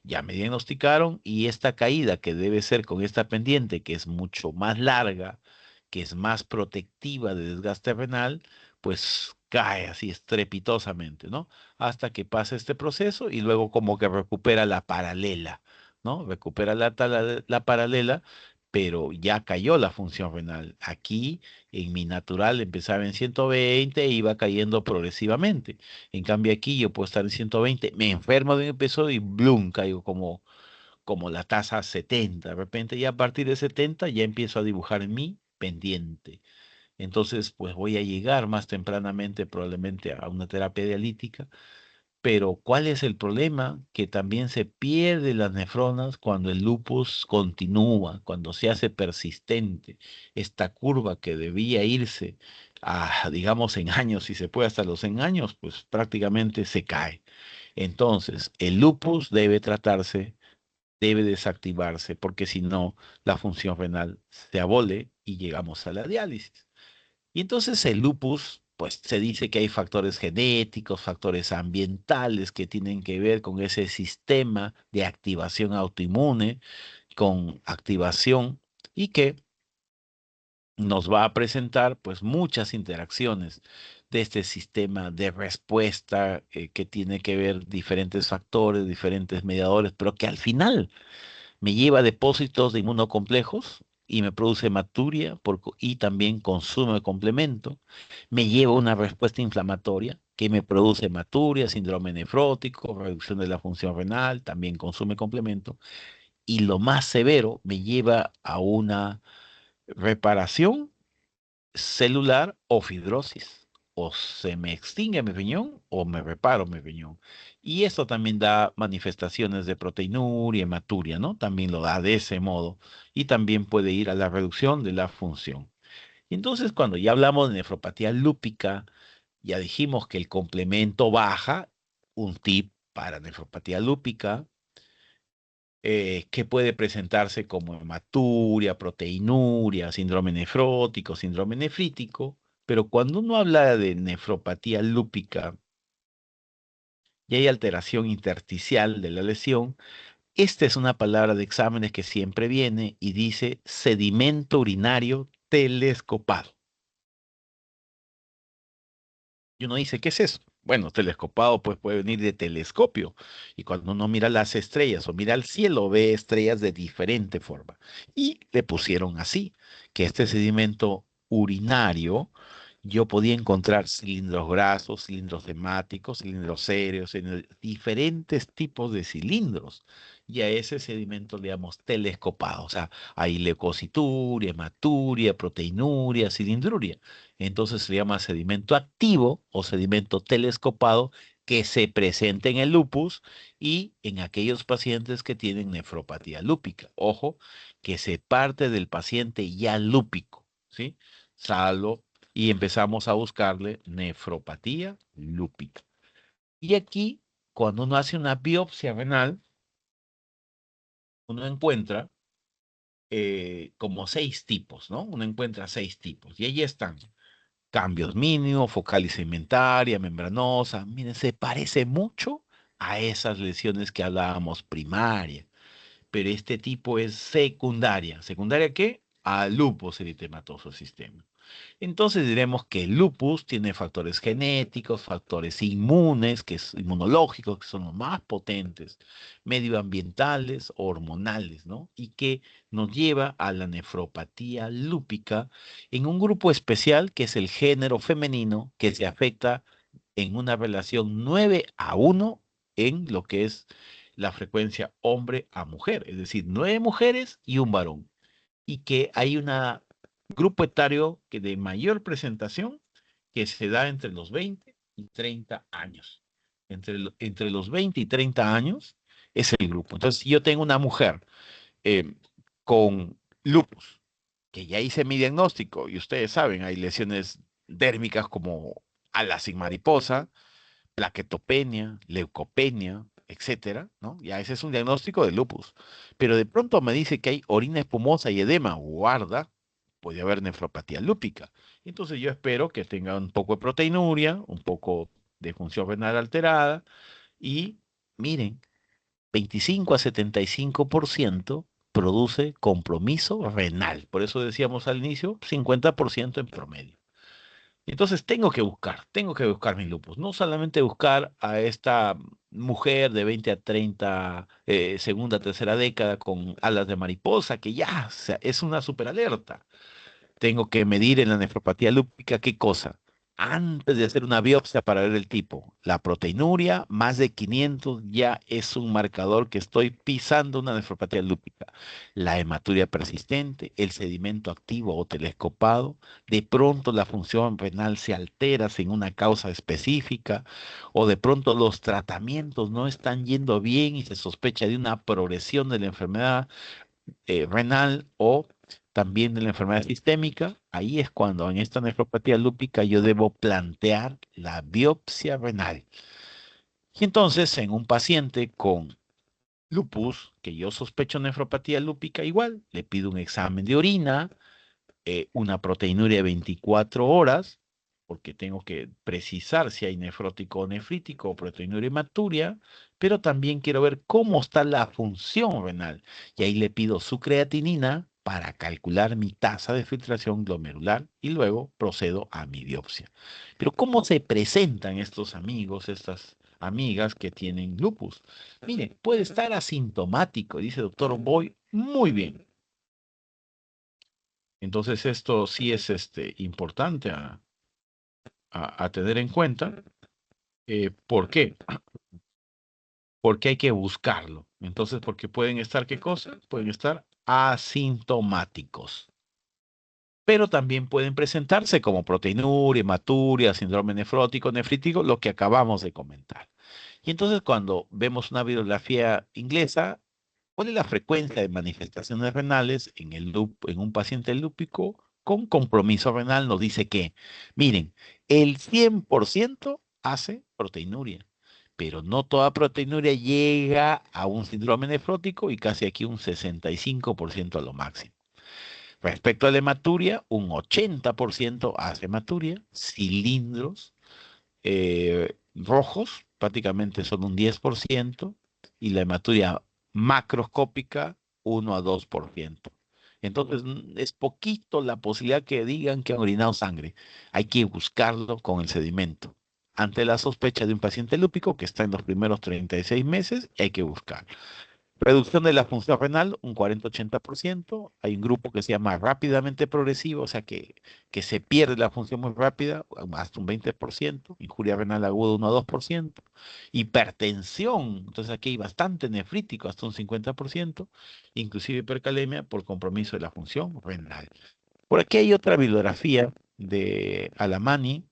ya me diagnosticaron y esta caída que debe ser con esta pendiente, que es mucho más larga, que es más protectiva de desgaste renal, pues cae así estrepitosamente, ¿no? Hasta que pasa este proceso y luego como que recupera la paralela, ¿no? Recupera la paralela, pero ya cayó la función renal. Aquí, en mi natural, empezaba en 120 e iba cayendo progresivamente. En cambio aquí yo puedo estar en 120, me enfermo de un episodio y ¡blum! Caigo como la tasa 70. De repente ya a partir de 70 ya empiezo a dibujar en mi pendiente. Entonces, pues voy a llegar más tempranamente probablemente a una terapia dialítica. Pero ¿cuál es el problema? Que también se pierden las nefronas cuando el lupus continúa, cuando se hace persistente. Esta curva que debía irse a, digamos, en años, si se puede hasta los 100 años, pues prácticamente se cae. Entonces, el lupus debe tratarse, debe desactivarse, porque si no, la función renal se abole y llegamos a la diálisis. Y entonces el lupus, pues se dice que hay factores genéticos, factores ambientales que tienen que ver con ese sistema de activación autoinmune, con activación y que nos va a presentar pues muchas interacciones de este sistema de respuesta que tiene que ver diferentes factores, diferentes mediadores, pero que al final me lleva a depósitos de inmunocomplejos y me produce hematuria y también consumo de complemento. Me lleva a una respuesta inflamatoria que me produce hematuria, síndrome nefrótico, reducción de la función renal, también consume complemento. Y lo más severo me lleva a una reparación celular o fibrosis. O se me extingue mi riñón o me reparo mi riñón. Y esto también da manifestaciones de proteinuria, hematuria, ¿no? También lo da de ese modo. Y también puede ir a la reducción de la función. Y entonces, cuando ya hablamos de nefropatía lúpica, ya dijimos que el complemento baja, un tip para nefropatía lúpica, que puede presentarse como hematuria, proteinuria, síndrome nefrótico, síndrome nefrítico, pero cuando uno habla de nefropatía lúpica y hay alteración intersticial de la lesión, esta es una palabra de exámenes que siempre viene y dice sedimento urinario telescopado. Y uno dice, ¿qué es eso? Bueno, telescopado pues puede venir de telescopio. Y cuando uno mira las estrellas o mira al cielo, ve estrellas de diferente forma. Y le pusieron así, que este sedimento urinario, yo podía encontrar cilindros grasos, cilindros hemáticos, cilindros cereos, en diferentes tipos de cilindros. Y a ese sedimento le llamamos telescopado. O sea, hay leucocituria, hematuria, proteinuria, cilindruria. Entonces se llama sedimento activo o sedimento telescopado que se presenta en el lupus y en aquellos pacientes que tienen nefropatía lúpica. Ojo, que se parte del paciente ya lúpico, ¿sí? Salvo y empezamos a buscarle nefropatía lúpica. Y aquí, cuando uno hace una biopsia renal, uno encuentra como 6 tipos, ¿no? Uno encuentra 6 tipos y ahí están. Cambios mínimos, focal y segmentaria, membranosa. Miren, se parece mucho a esas lesiones que hablábamos primaria, pero este tipo es secundaria. ¿Secundaria qué? Al lupus eritematoso sistémico. Entonces diremos que el lupus tiene factores genéticos, factores inmunes, inmunológicos, que son los más potentes, medioambientales, hormonales, ¿no? Y que nos lleva a la nefropatía lúpica en un grupo especial que es el género femenino, que se afecta en una relación 9:1 en lo que es la frecuencia hombre a mujer, es decir, 9 mujeres y un varón y que hay un grupo etario que de mayor presentación que se da entre los 20 y 30 años. Entre los 20 y 30 años es el grupo. Entonces, si yo tengo una mujer eh, con lupus, que ya hice mi diagnóstico, y ustedes saben, hay lesiones dérmicas como alas sin mariposa, plaquetopenia, leucopenia, etcétera, ¿no? Ya ese es un diagnóstico de lupus. Pero de pronto me dice que hay orina espumosa y edema, guarda, puede haber nefropatía lúpica. Entonces yo espero que tenga un poco de proteinuria, un poco de función renal alterada y miren, 25 a 75% produce compromiso renal. Por eso decíamos al inicio, 50% en promedio. Entonces tengo que buscar mi lupus. No solamente buscar a esta mujer de 20 a 30, segunda, tercera década con alas de mariposa, que ya o sea, es una superalerta. Tengo que medir en la nefropatía lúpica qué cosa. Antes de hacer una biopsia para ver el tipo, la proteinuria más de 500 ya es un marcador que estoy pisando una nefropatía lúpica. La hematuria persistente, el sedimento activo o telescopado, de pronto la función renal se altera sin una causa específica o de pronto los tratamientos no están yendo bien y se sospecha de una progresión de la enfermedad renal o también de la enfermedad sistémica, ahí es cuando en esta nefropatía lúpica yo debo plantear la biopsia renal. Y entonces en un paciente con lupus, que yo sospecho nefropatía lúpica, igual le pido un examen de orina, una proteinuria de 24 horas, porque tengo que precisar si hay nefrótico o nefrítico o proteinuria hematuria, pero también quiero ver cómo está la función renal. Y ahí le pido su creatinina para calcular mi tasa de filtración glomerular y luego procedo a mi biopsia. Pero ¿cómo se presentan estos amigos, estas amigas que tienen lupus? Mire, puede estar asintomático, dice doctor, voy muy bien. Entonces esto sí es importante a tener en cuenta. ¿Por qué? Porque hay que buscarlo. Entonces, porque pueden estar, ¿qué cosa? Pueden estar asintomáticos. Pero también pueden presentarse como proteinuria, hematuria, síndrome nefrótico, nefrítico, lo que acabamos de comentar. Y entonces cuando vemos una bibliografía inglesa, ¿cuál es la frecuencia de manifestaciones renales en en un paciente lúpico con compromiso renal? Nos dice que, miren, el 100% hace proteinuria, pero no toda proteinuria llega a un síndrome nefrótico y casi aquí un 65% a lo máximo. Respecto a la hematuria, un 80% hace hematuria, cilindros rojos, prácticamente son un 10%, y la hematuria macroscópica 1 a 2%. Entonces, es poquito la posibilidad que digan que han orinado sangre. Hay que buscarlo con el sedimento. Ante la sospecha de un paciente lúpico que está en los primeros 36 meses, hay que buscar. Reducción de la función renal, un 40-80%. Hay un grupo que se llama rápidamente progresivo, o sea que se pierde la función muy rápida, hasta un 20%. Injuria renal aguda, 1 a 2%. Hipertensión, entonces aquí hay bastante nefrítico, hasta un 50%. Inclusive hipercalemia por compromiso de la función renal. Por aquí hay otra bibliografía de Alamani,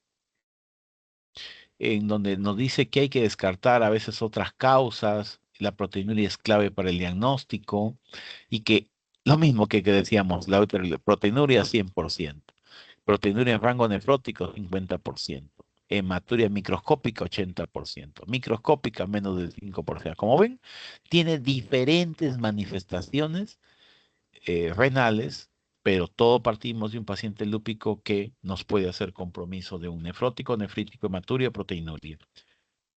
en donde nos dice que hay que descartar a veces otras causas, la proteinuria es clave para el diagnóstico y que lo mismo que decíamos, la proteinuria 100%, proteinuria en rango nefrótico 50%, hematuria microscópica 80%, microscópica menos del 5%. Como ven, tiene diferentes manifestaciones renales, pero todo partimos de un paciente lúpico que nos puede hacer compromiso de un nefrótico, nefrítico, hematuria, proteinuria.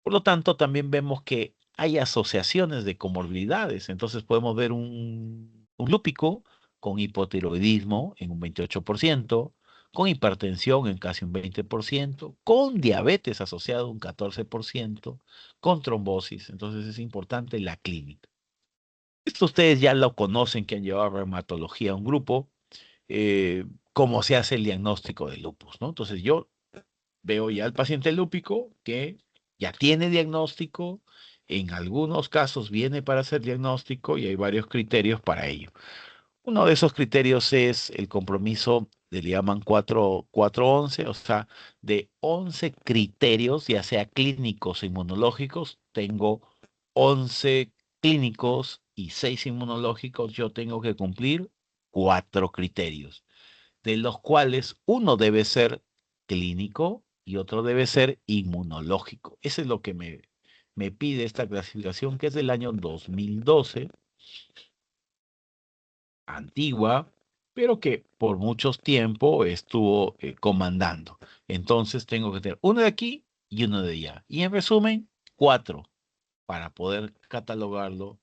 Por lo tanto, también vemos que hay asociaciones de comorbilidades. Entonces podemos ver un lúpico con hipotiroidismo en un 28%, con hipertensión en casi un 20%, con diabetes asociado un 14%, con trombosis. Entonces es importante la clínica. Esto ustedes ya lo conocen, que han llevado reumatología a un grupo, cómo se hace el diagnóstico de lupus, ¿no? Entonces yo veo ya al paciente lúpico que ya tiene diagnóstico, en algunos casos viene para hacer diagnóstico y hay varios criterios para ello. Uno de esos criterios es el compromiso, le llaman 411, o sea, de 11 criterios, ya sea clínicos o inmunológicos, tengo 11 clínicos y 6 inmunológicos, yo tengo que cumplir 4 criterios, de los cuales uno debe ser clínico y otro debe ser inmunológico. Eso es lo que me pide esta clasificación, que es del año 2012, antigua, pero que por mucho tiempo estuvo comandando. Entonces tengo que tener uno de aquí y uno de allá. Y en resumen, 4 para poder catalogarlo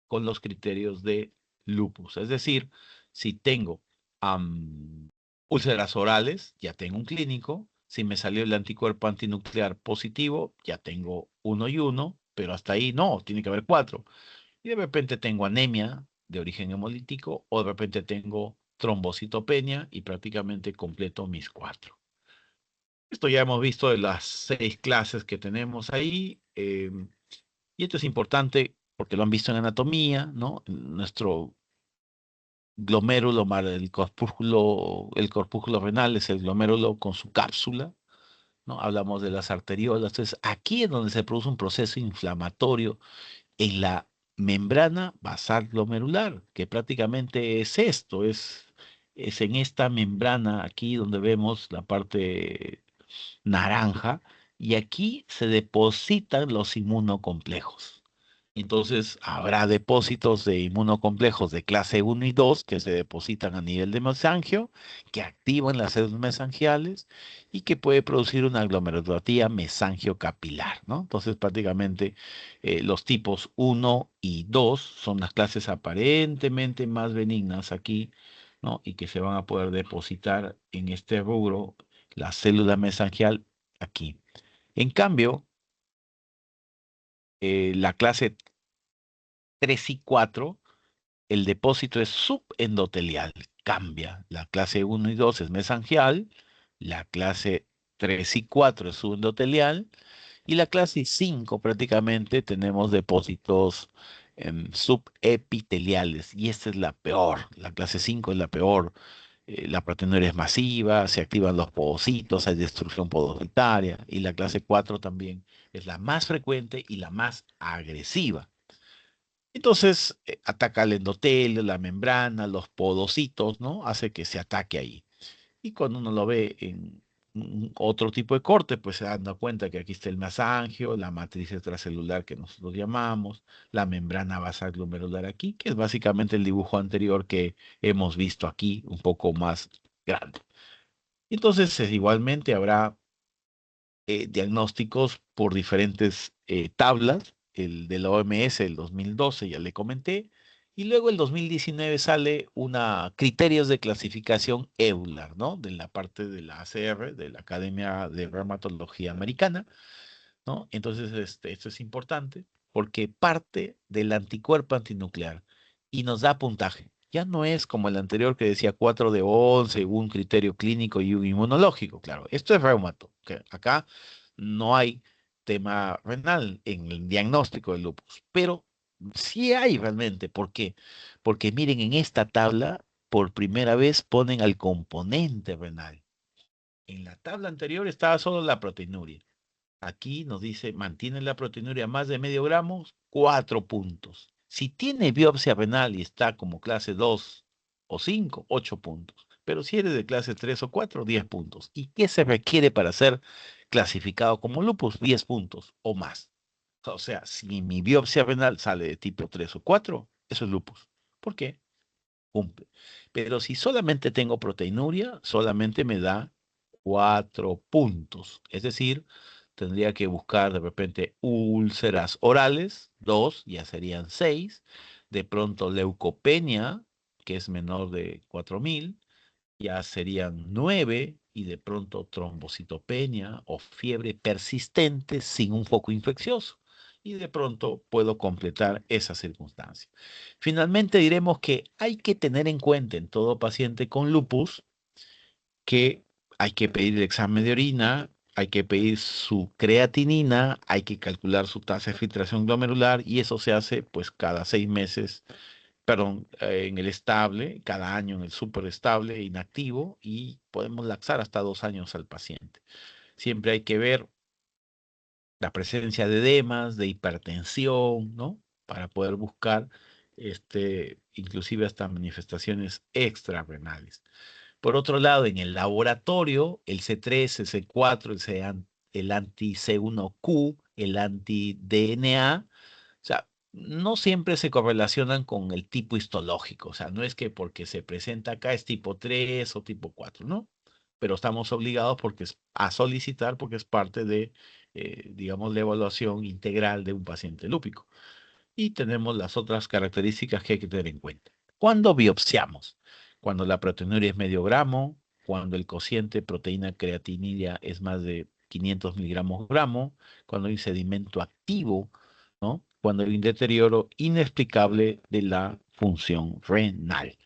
con los criterios de lupus. Es decir, si tengo úlceras orales, ya tengo un clínico. Si me salió el anticuerpo antinuclear positivo, ya tengo uno y uno, pero hasta ahí no, tiene que haber 4. Y de repente tengo anemia de origen hemolítico o de repente tengo trombocitopenia y prácticamente completo mis 4. Esto ya hemos visto de las 6 clases que tenemos ahí. Y esto es importante porque lo han visto en anatomía, ¿no? Nuestro glomérulo, el corpúsculo renal es el glomérulo con su cápsula, ¿no? Hablamos de las arteriolas. Entonces, aquí es donde se produce un proceso inflamatorio en la membrana basal glomerular, que prácticamente es esto, es en esta membrana aquí donde vemos la parte naranja, y aquí se depositan los inmunocomplejos. Entonces, habrá depósitos de inmunocomplejos de clase 1 y 2 que se depositan a nivel de mesangio, que activan las células mesangiales y que puede producir una glomerulopatía mesangiocapilar, ¿no? Entonces, prácticamente los tipos 1 y 2 son las clases aparentemente más benignas aquí, ¿no? Y que se van a poder depositar en este rubro, la célula mesangial aquí. En cambio, la clase 3 y 4, el depósito es subendotelial, cambia. La clase 1 y 2 es mesangial, la clase 3 y 4 es subendotelial, y la clase 5 prácticamente tenemos depósitos subepiteliales, y esta es la peor. La clase 5 es la peor. La proteinuria es masiva, se activan los podocitos, hay destrucción podocitaria, y la clase 4 también es la más frecuente y la más agresiva. Entonces, ataca el endotelio, la membrana, los podocitos, ¿no? Hace que se ataque ahí. Y cuando uno lo ve en otro tipo de corte, pues se da cuenta que aquí está el mesangio, la matriz extracelular que nosotros llamamos, la membrana basal glomerular aquí, que es básicamente el dibujo anterior que hemos visto aquí, un poco más grande. Entonces, igualmente habrá diagnósticos por diferentes tablas, el de la OMS el 2012 ya le comenté, y luego el 2019 sale una criterios de clasificación EULAR, ¿no? De la parte de la ACR, de la Academia de Reumatología Americana, ¿no? Entonces, esto es importante porque parte del anticuerpo antinuclear y nos da puntaje. Ya no es como el anterior que decía 4 de 11, un criterio clínico y un inmunológico, claro. Esto es reumato. Que acá no hay tema renal en el diagnóstico del lupus, pero sí hay realmente. ¿Por qué? Porque miren, en esta tabla por primera vez ponen al componente renal. En la tabla anterior estaba solo la proteinuria. Aquí nos dice, mantiene la proteinuria más de medio gramo, 4 puntos. Si tiene biopsia renal y está como clase 2 o 5, 8 puntos. Pero si eres de clase 3 o 4, 10 puntos. ¿Y qué se requiere para ser clasificado como lupus? 10 puntos o más. O sea, si mi biopsia renal sale de tipo 3 o 4, eso es lupus. ¿Por qué? Cumple. Pero si solamente tengo proteinuria, solamente me da 4 puntos. Es decir, tendría que buscar de repente úlceras orales, 2, ya serían 6. De pronto leucopenia, que es menor de 4.000, ya serían 9. Y de pronto trombocitopenia o fiebre persistente sin un foco infeccioso. Y de pronto puedo completar esa circunstancia. Finalmente diremos que hay que tener en cuenta en todo paciente con lupus que hay que pedir el examen de orina, hay que pedir su creatinina, hay que calcular su tasa de filtración glomerular y eso se hace pues cada 6 meses, perdón, en el estable, cada año en el súper estable, inactivo y podemos laxar hasta 2 años al paciente. Siempre hay que ver la presencia de edemas, de hipertensión, ¿no? Para poder buscar, inclusive hasta manifestaciones extrarrenales. Por otro lado, en el laboratorio, el C3, el C4, el anti-C1Q, el anti-DNA, o sea, no siempre se correlacionan con el tipo histológico. O sea, no es que porque se presenta acá es tipo 3 o tipo 4, ¿no? Pero estamos obligados a solicitar porque es parte de, digamos, la evaluación integral de un paciente lúpico. Y tenemos las otras características que hay que tener en cuenta. ¿Cuándo biopsiamos? Cuando la proteinuria es medio gramo, cuando el cociente proteína creatinina es más de 500 miligramos gramo, cuando hay sedimento activo, ¿no? Cuando hay un deterioro inexplicable de la función renal.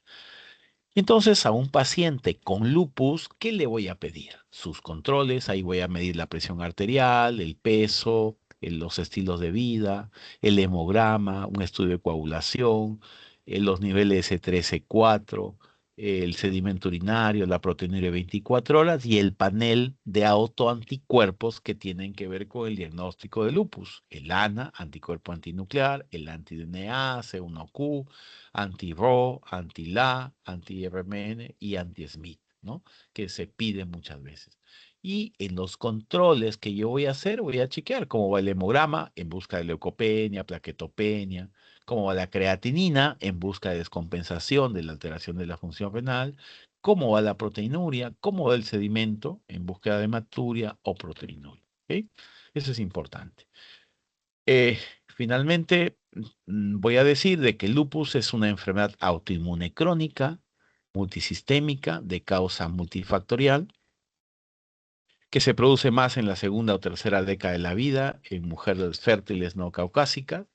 Entonces, a un paciente con lupus, ¿qué le voy a pedir? Sus controles, ahí voy a medir la presión arterial, el peso, los estilos de vida, el hemograma, un estudio de coagulación, los niveles S3, C4, el sedimento urinario, la proteinuria de 24 horas y el panel de autoanticuerpos que tienen que ver con el diagnóstico de lupus. El ANA, anticuerpo antinuclear, el anti-DNA, C1Q, anti-RO, anti-LA, anti-RMN y anti-SMIT, ¿no? Que se pide muchas veces. Y en los controles que yo voy a hacer, voy a chequear cómo va el hemograma en busca de leucopenia, plaquetopenia, cómo va la creatinina en busca de descompensación de la alteración de la función renal, cómo va la proteinuria, cómo va el sedimento en búsqueda de hematuria o proteinuria. ¿Ok? Eso es importante. Finalmente, voy a decir de que el lupus es una enfermedad autoinmune crónica, multisistémica, de causa multifactorial, que se produce más en la segunda o tercera década de la vida en mujeres fértiles no caucásicas,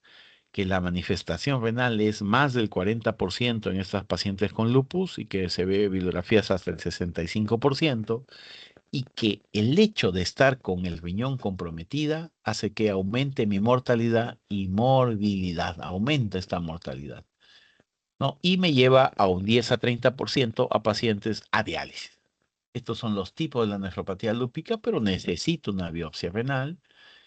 que la manifestación renal es más del 40% en estas pacientes con lupus y que se ve bibliografías hasta el 65%, y que el hecho de estar con el riñón comprometida hace que aumente mi mortalidad y morbilidad, aumenta esta mortalidad, ¿no? Y me lleva a un 10 a 30% a pacientes a diálisis. Estos son los tipos de la nefropatía lúpica, pero necesito una biopsia renal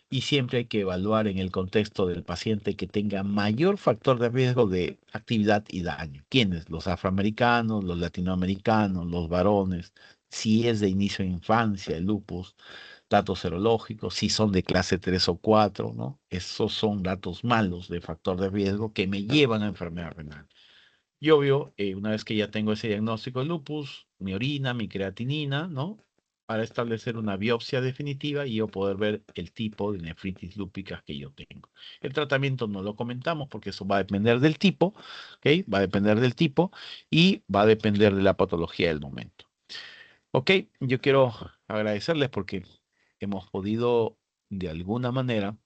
y siempre hay que evaluar en el contexto del paciente que tenga mayor factor de riesgo de actividad y daño. ¿Quiénes? Los afroamericanos, los latinoamericanos, los varones, si es de inicio de infancia el lupus, datos serológicos, si son de clase 3 o 4, ¿no? Esos son datos malos de factor de riesgo que me llevan a enfermedad renal. Y obvio, una vez que ya tengo ese diagnóstico de lupus, mi orina, mi creatinina, ¿no? Para establecer una biopsia definitiva y yo poder ver el tipo de nefritis lúpica que yo tengo. El tratamiento no lo comentamos porque eso va a depender del tipo, ¿ok? Va a depender del tipo y va a depender de la patología del momento. Ok, yo quiero agradecerles porque hemos podido de alguna manera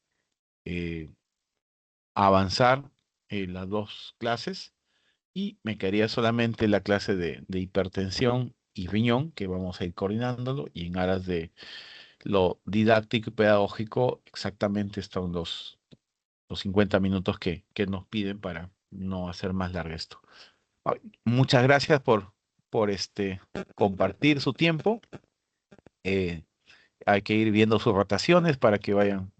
eh, avanzar en las dos clases y me quedaría solamente la clase de hipertensión y riñón, que vamos a ir coordinándolo, y en aras de lo didáctico y pedagógico, exactamente están los 50 minutos que nos piden para no hacer más largo esto. Ay, muchas gracias por compartir su tiempo. Eh, Hay que ir viendo sus rotaciones para que vayan